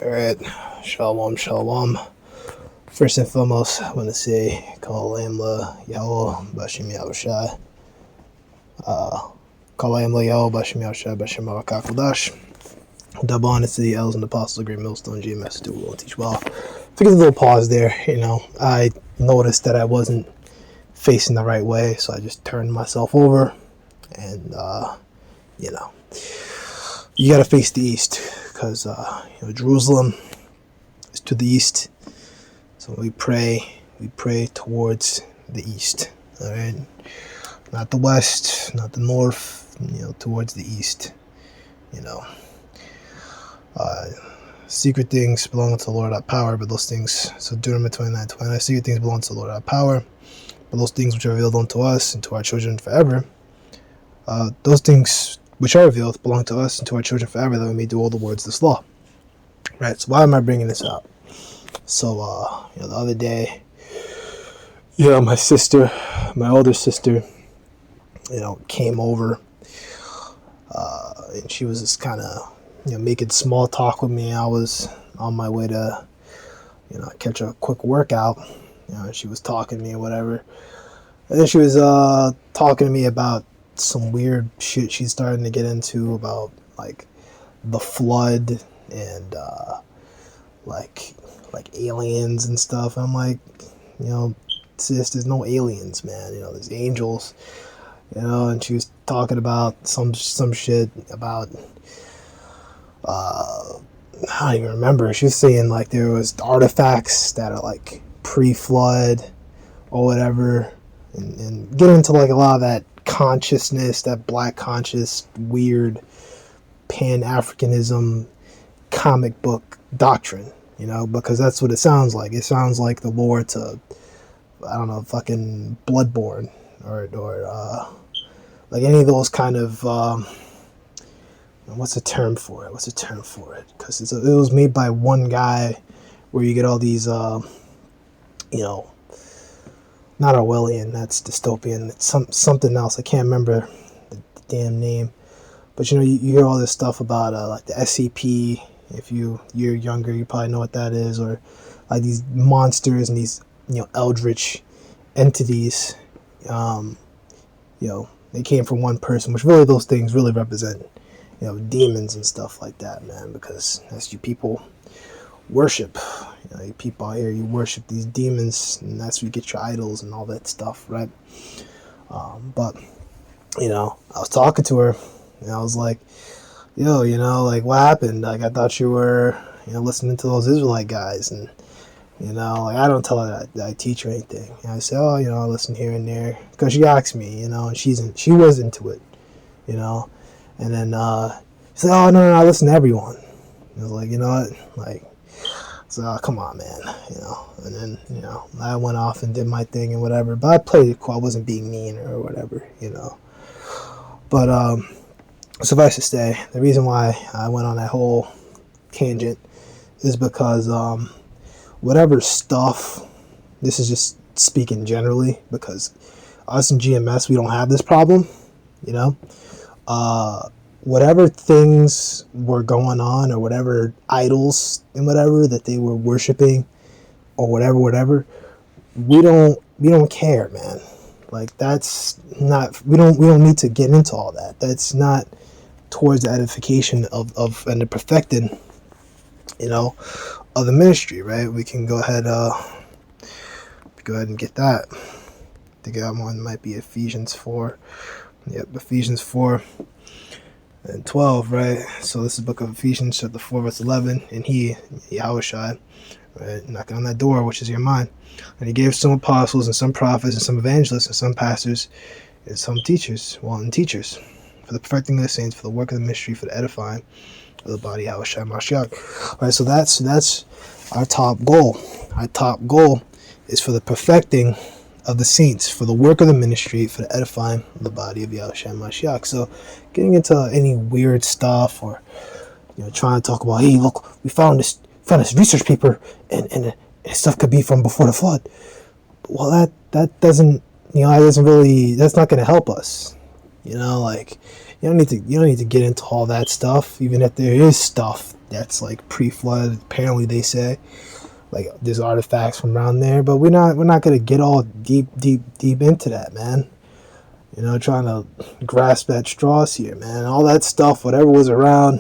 Alright, Shalom, Shalom. First and foremost, I want to say, Kol Amla Yahweh Bashim Yahushai. Kol Amla Yahweh Bashim Yahushai Bashim Mawakakodash. Double honor to the elders and apostles of Great Millstone, GMS, do will teach well. Figured a little pause there, I noticed that I wasn't facing the right way, so I just turned myself over, and, you gotta face the east, because, Jerusalem is to the east, so we pray towards the east, alright? Not the west, not the north, towards the east, secret things belong to the Lord our power, but those things, so Deuteronomy 29:29, secret things belong to the Lord our power, but those things which are revealed unto us and to our children forever, those things which are revealed belong to us and to our children forever, that we may do all the words of this law. Right, so why am I bringing this up? So, the other day, my older sister, came over, and she was just kind of, making small talk with me. I was on my way to, catch a quick workout. She was talking to me or whatever. And then she was talking to me about some weird shit she's starting to get into about, like, the flood and, like aliens and stuff. I'm like, sis, there's no aliens, man. There's angels, and she was talking about some shit about, I don't even remember. She was saying, like, there was artifacts that are, like, pre-flood or whatever, and get into, like, a lot of that consciousness, that black conscious, weird Pan-Africanism comic book doctrine, because that's what it sounds like. It sounds like the lore to, I don't know, fucking Bloodborne, or like any of those kind of, what's the term for it? Because it was made by one guy, where you get all these, not Orwellian, that's dystopian. It's something else. I can't remember the damn name. But, you hear all this stuff about, like, the SCP. If you're younger, you probably know what that is. Or, like, these monsters and these, eldritch entities. They came from one person, which really those things really represent, demons and stuff like that, man. Because that's you people worship. You people out here, you worship these demons, and that's where you get your idols and all that stuff, right? But, I was talking to her, and I was like, like, what happened? Like, I thought you were, listening to those Israelite guys, and, like, I don't tell her that I teach or anything. And I say, I listen here and there, because she asked me, and she was into it, and then, she's like, no, I listen to everyone. I was like, you know what, like, so, come on, man, and then, I went off and did my thing and whatever, but I played it cool. I wasn't being mean or whatever, but, suffice to say, the reason why I went on that whole tangent is because, whatever stuff, this is just speaking generally, because us in GMS, we don't have this problem, whatever things were going on, or whatever idols and whatever that they were worshiping, or whatever, we don't care, man. Like, that's not, we don't need to get into all that. That's not towards the edification of and the perfecting, of the ministry, right? We can go ahead and get that. I think that one might be Ephesians 4. Yep, Ephesians 4 and 12, right? So this is the book of Ephesians, chapter 4, verse 11. And he, Yahushai, right, knocking on that door, which is your mind. And he gave some apostles, and some prophets, and some evangelists, and some pastors, and some teachers, and teachers, for the perfecting of the saints, for the work of the ministry, for the edifying of the body, Yahushai Mashiach. All right, so that's our top goal. Our top goal is for the perfecting of the saints, for the work of the ministry, for the edifying of the body of Yahushua Mashiach. So, getting into any weird stuff, or trying to talk about, hey, look, we found this research paper, and stuff could be from before the flood. Well, that doesn't, that's not going to help us. Like, you don't need to get into all that stuff, even if there is stuff that's like pre-flood. Apparently, they say like there's artifacts from around there, but we're not gonna get all deep into that, man. You know, trying to grasp at straws here, man. All that stuff, whatever was around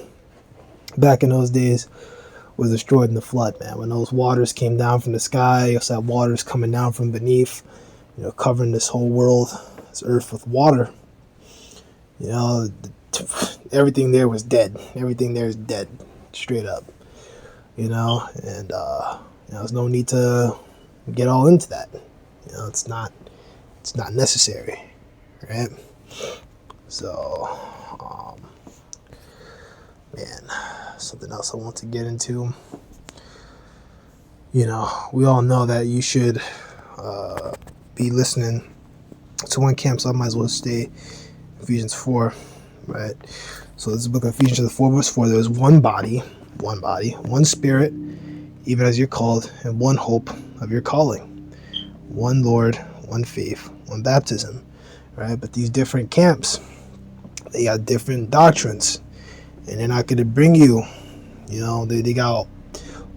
back in those days, was destroyed in the flood, man. When those waters came down from the sky, you also had waters coming down from beneath, you know, covering this whole world, this earth with water. You know, everything there was dead. Everything there is dead, straight up. You know, and you know, there's no need to get all into that. You know, it's not necessary, right? So, man, something else I want to get into. You know, we all know that you should be listening to one camp, so I might as well stay Ephesians 4, right? So this is the book of Ephesians 4, verse 4. There is one body, one spirit, even as you're called, and one hope of your calling. One Lord, one faith, one baptism, right? But these different camps, they got different doctrines, and they're not going to bring you, you know, they got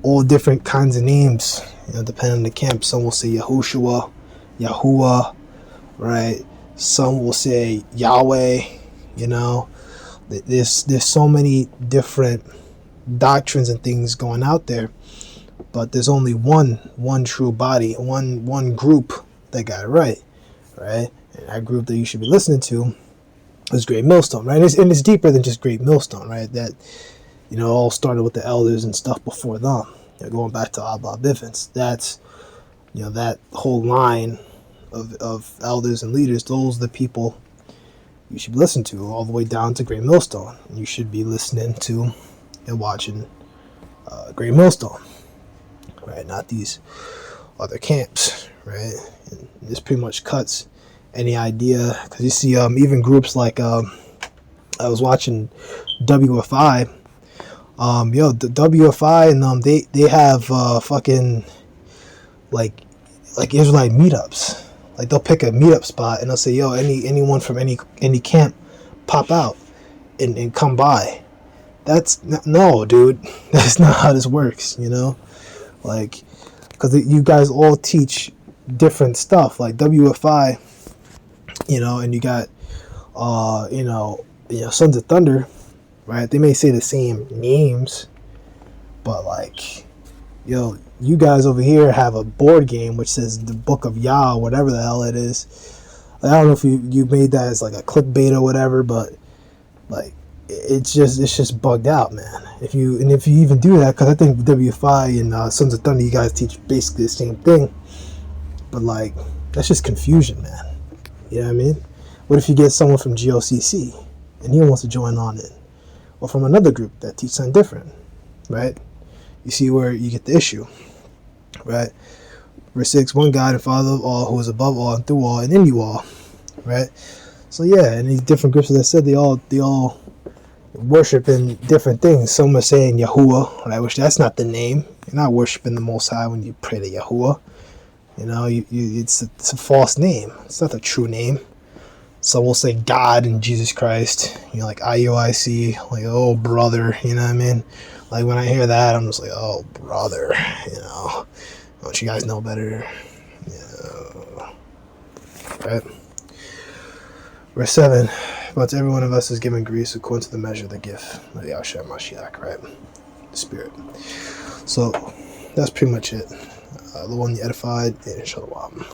all different kinds of names, you know, depending on the camp. Some will say Yahushua, Yahuwah, right? Some will say Yahweh, you know. There's so many different doctrines and things going out there, but there's only one true body, one group that got it right? And that group that you should be listening to is Great Millstone, right? And it's deeper than just Great Millstone, right? That, you know, all started with the elders and stuff before them. You know, going back to Abba Bivens, that's, you know, that whole line of elders and leaders. Those are the people you should listen to, all the way down to Great Millstone. You should be listening to and watching Great Millstone, right? Not these other camps, right? And this pretty much cuts any idea, because you see even groups like I was watching WFI, the WFI, and they have fucking like Israelite meetups. Like they'll pick a meetup spot and they'll say, yo, anyone from any camp pop out and come by. No, dude. That's not how this works, you know? Like, because you guys all teach different stuff. Like WFI, you know, and you got, you know, Sons of Thunder, right? They may say the same names, but like, yo, you guys over here have a board game which says the Book of Yah, whatever the hell it is. I don't know if you made that as like a clickbait or whatever, but like it's just bugged out, man. If you even do that, because I think WFI and Sons of Thunder, you guys teach basically the same thing, but like that's just confusion, man. You know what I mean? What if you get someone from GOCC and he wants to join on in, or from another group that teach something different, right? You see where you get the issue, right? Verse 6, one God and Father of all, who is above all and through all and in you all, right? So yeah, and these different groups, as I said, they all worship in different things. Some are saying Yahuwah, right? Which that's not the name. You're not worshiping the Most High when you pray to Yahuwah. You know, it's a false name. It's not the true name. Some will say God and Jesus Christ. You know, like IUIC, like, oh brother, you know what I mean? Like when I hear that, I'm just like, oh brother, you know, don't you guys know better? Yeah. Right. Verse 7, but to every one of us is given grace according to the measure of the gift of the Yahshua Mashiach, right? The Spirit. So that's pretty much it. The one you edified, and Shalom.